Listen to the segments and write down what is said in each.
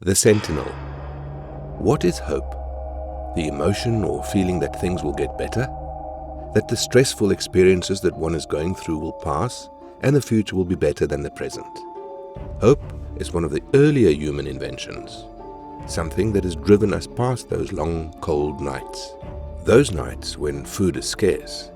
The Sentinel. What is hope? The emotion or feeling that things will get better? That the stressful experiences that one is going through will pass and the future will be better than the present. Hope is one of the earlier human inventions, something that has driven us past those long, cold nights. Those nights when food is scarce.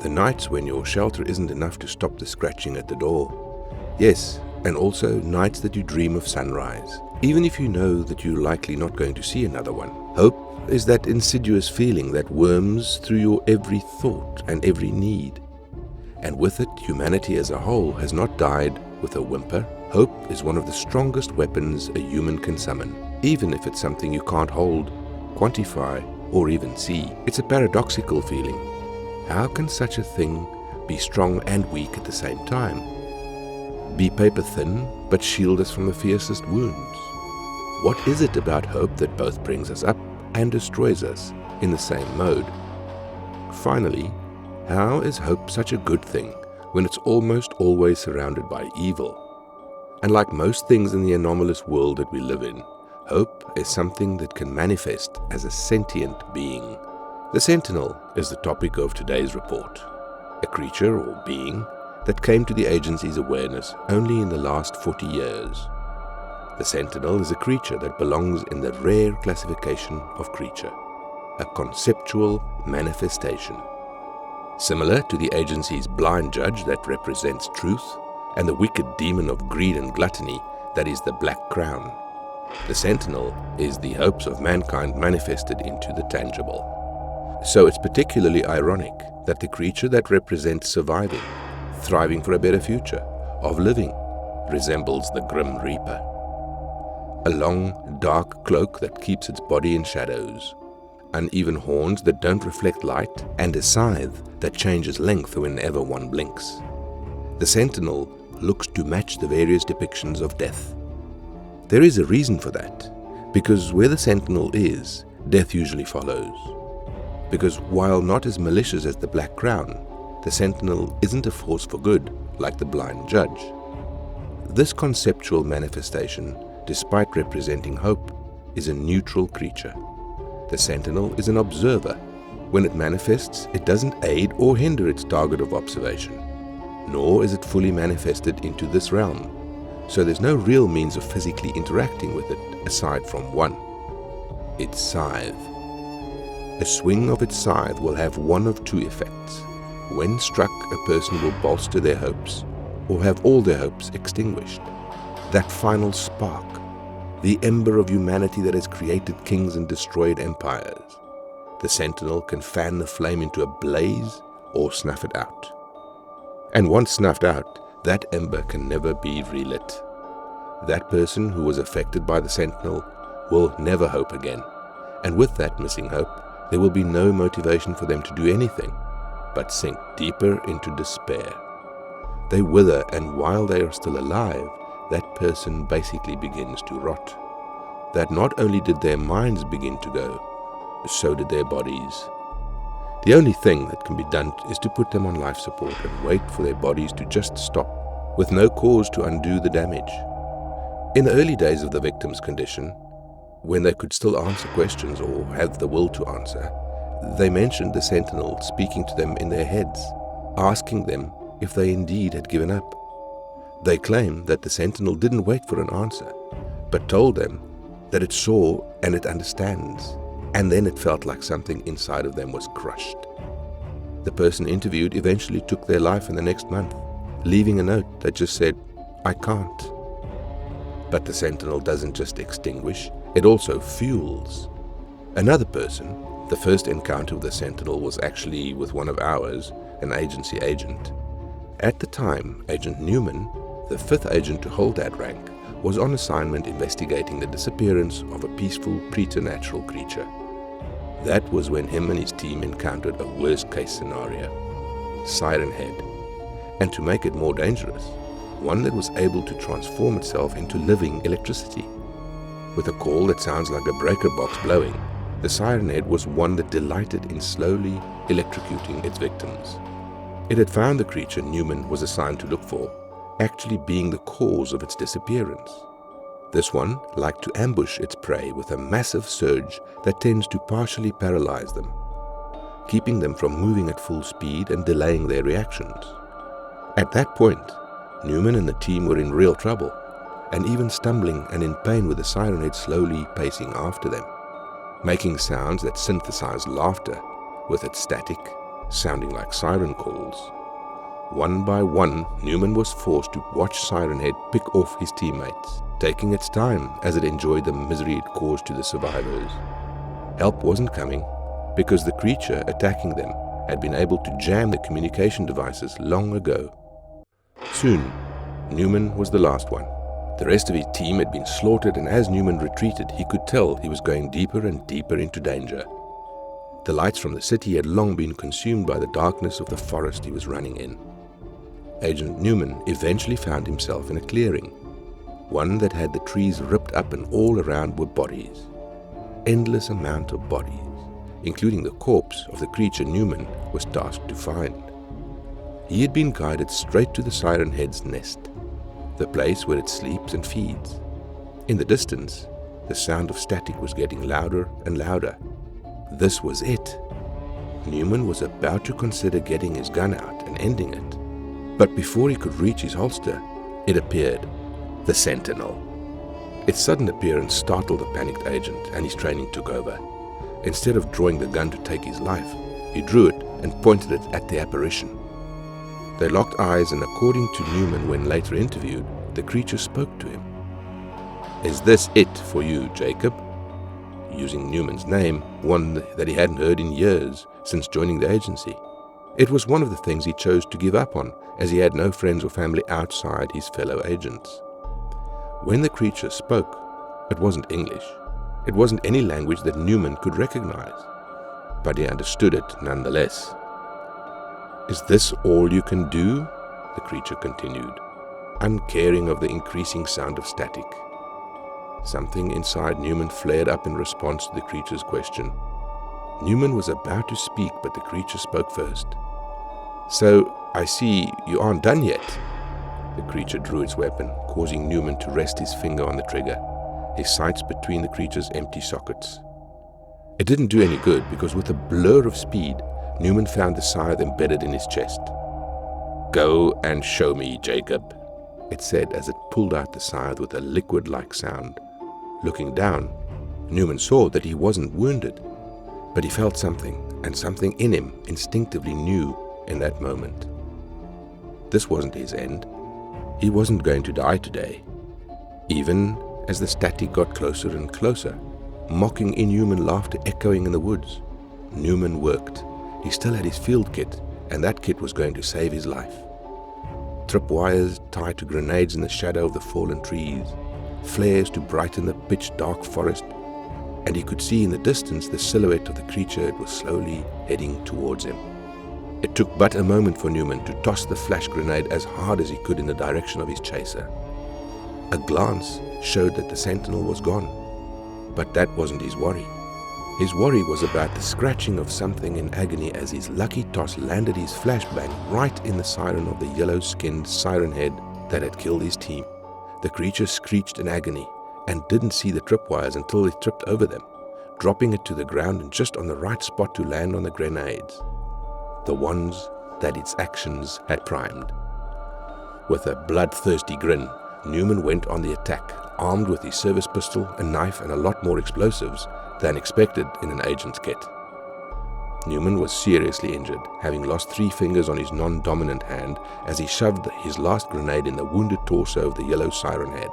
The nights when your shelter isn't enough to stop the scratching at the door. Yes, and also nights that you dream of sunrise, even if you know that you're likely not going to see another one. Hope is that insidious feeling that worms through your every thought and every need. And with it, humanity as a whole has not died with a whimper. Hope is one of the strongest weapons a human can summon, even if it's something you can't hold, quantify, or even see. It's a paradoxical feeling. How can such a thing be strong and weak at the same time? Be paper thin, but shield us from the fiercest wounds? What is it about hope that both brings us up and destroys us in the same mode? Finally, how is hope such a good thing when it's almost always surrounded by evil? And like most things in the anomalous world that we live in, hope is something that can manifest as a sentient being. The Sentinel is the topic of today's report, a creature or being that came to the agency's awareness only in the last 40 years. The Sentinel is a creature that belongs in the rare classification of creature, a conceptual manifestation. Similar to the agency's blind judge that represents truth and the wicked demon of greed and gluttony that is the Black Crown, the Sentinel is the hopes of mankind manifested into the tangible. So it's particularly ironic that the creature that represents surviving, thriving for a better future, of living, resembles the Grim Reaper. A long, dark cloak that keeps its body in shadows, uneven horns that don't reflect light, and a scythe that changes length whenever one blinks. The Sentinel looks to match the various depictions of death. There is a reason for that, because where the Sentinel is, death usually follows. Because while not as malicious as the Black Crown, the Sentinel isn't a force for good like the blind judge. This conceptual manifestation, despite representing hope, is a neutral creature. The Sentinel is an observer. When it manifests, it doesn't aid or hinder its target of observation, nor is it fully manifested into this realm, so there's no real means of physically interacting with it aside from one: its scythe. A swing of its scythe will have one of two effects. When struck, a person will bolster their hopes, or have all their hopes extinguished. That final spark, the ember of humanity that has created kings and destroyed empires. The Sentinel can fan the flame into a blaze or snuff it out. And once snuffed out, that ember can never be relit. That person who was affected by the Sentinel will never hope again. And with that missing hope, there will be no motivation for them to do anything but sink deeper into despair. They wither, and while they are still alive, that person basically begins to rot. That not only did their minds begin to go, so did their bodies. The only thing that can be done is to put them on life support and wait for their bodies to just stop, with no cause to undo the damage. In the early days of the victim's condition, when they could still answer questions or have the will to answer, they mentioned the Sentinel speaking to them in their heads, asking them if they indeed had given up. They claim that the Sentinel didn't wait for an answer, but told them that it saw and it understands, and then it felt like something inside of them was crushed. The person interviewed eventually took their life in the next month, leaving a note that just said, "I can't." But the Sentinel doesn't just extinguish, it also fuels. Another person, the first encounter with the Sentinel was actually with one of ours, an agency agent. At the time, Agent Newman, the fifth agent to hold that rank, was on assignment investigating the disappearance of a peaceful preternatural creature. That was when him and his team encountered a worst-case scenario: Siren Head. And to make it more dangerous, one that was able to transform itself into living electricity. With a call that sounds like a breaker box blowing, the Siren Head was one that delighted in slowly electrocuting its victims. It had found the creature Newman was assigned to look for, actually being the cause of its disappearance. This one liked to ambush its prey with a massive surge that tends to partially paralyze them, keeping them from moving at full speed and delaying their reactions. At that point, Newman and the team were in real trouble, and even stumbling and in pain with the siren head slowly pacing after them, making sounds that synthesized laughter with its static, sounding like siren calls. One by one, Newman was forced to watch Siren Head pick off his teammates, taking its time as it enjoyed the misery it caused to the survivors. Help wasn't coming because the creature attacking them had been able to jam the communication devices long ago. Soon, Newman was the last one. The rest of his team had been slaughtered, and as Newman retreated, he could tell he was going deeper and deeper into danger. The lights from the city had long been consumed by the darkness of the forest he was running in. Agent Newman eventually found himself in a clearing, one that had the trees ripped up, and all around were bodies. Endless amount of bodies, including the corpse of the creature Newman was tasked to find. He had been guided straight to the Siren Head's nest, the place where it sleeps and feeds. In the distance, the sound of static was getting louder and louder. This was it. Newman was about to consider getting his gun out and ending it. But before he could reach his holster, it appeared, the Sentinel. Its sudden appearance startled the panicked agent, and his training took over. Instead of drawing the gun to take his life, he drew it and pointed it at the apparition. They locked eyes, and according to Newman when later interviewed, the creature spoke to him. "Is this it for you, Jacob?" Using Newman's name, one that he hadn't heard in years since joining the agency. It was one of the things he chose to give up on, as he had no friends or family outside his fellow agents. When the creature spoke, it wasn't English. It wasn't any language that Newman could recognize, but he understood it nonetheless. "Is this all you can do?" the creature continued, uncaring of the increasing sound of static. Something inside Newman flared up in response to the creature's question. Newman was about to speak, but the creature spoke first. "So, I see you aren't done yet." The creature drew its weapon, causing Newman to rest his finger on the trigger, his sights between the creature's empty sockets. It didn't do any good, because with a blur of speed, Newman found the scythe embedded in his chest. "Go and show me, Jacob," it said as it pulled out the scythe with a liquid-like sound. Looking down, Newman saw that he wasn't wounded, but he felt something, and something in him instinctively knew in that moment. This wasn't his end. He wasn't going to die today. Even as the static got closer and closer, mocking inhuman laughter echoing in the woods, Newman worked. He still had his field kit, and that kit was going to save his life. Tripwires tied to grenades in the shadow of the fallen trees, flares to brighten the pitch-dark forest, and he could see in the distance the silhouette of the creature it was slowly heading towards him. It took but a moment for Newman to toss the flash grenade as hard as he could in the direction of his chaser. A glance showed that the Sentinel was gone, but that wasn't his worry. His worry was about the scratching of something in agony as his lucky toss landed his flashbang right in the siren of the yellow-skinned siren head that had killed his team. The creature screeched in agony and didn't see the tripwires until it tripped over them, dropping it to the ground and just on the right spot to land on the grenades, the ones that its actions had primed. With a bloodthirsty grin, Newman went on the attack, armed with his service pistol, a knife, and a lot more explosives than expected in an agent's kit. Newman was seriously injured, having lost 3 fingers on his non-dominant hand as he shoved his last grenade in the wounded torso of the yellow siren head.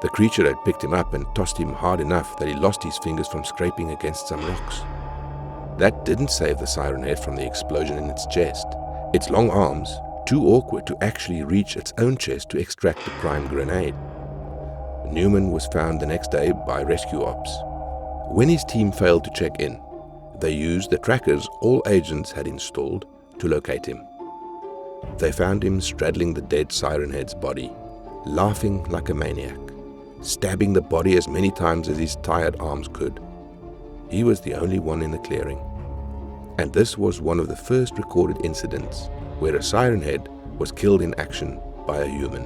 The creature had picked him up and tossed him hard enough that he lost his fingers from scraping against some rocks. That didn't save the siren head from the explosion in its chest. Its long arms, too awkward to actually reach its own chest to extract the prime grenade. Newman was found the next day by rescue ops. When his team failed to check in, they used the trackers all agents had installed to locate him. They found him straddling the dead siren head's body, laughing like a maniac, stabbing the body as many times as his tired arms could. He was the only one in the clearing, and this was one of the first recorded incidents where a siren head was killed in action by a human.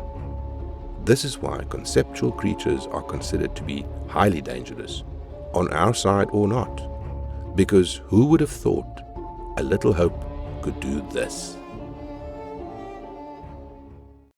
This is why conceptual creatures are considered to be highly dangerous, on our side or not, because who would have thought a little hope could do this?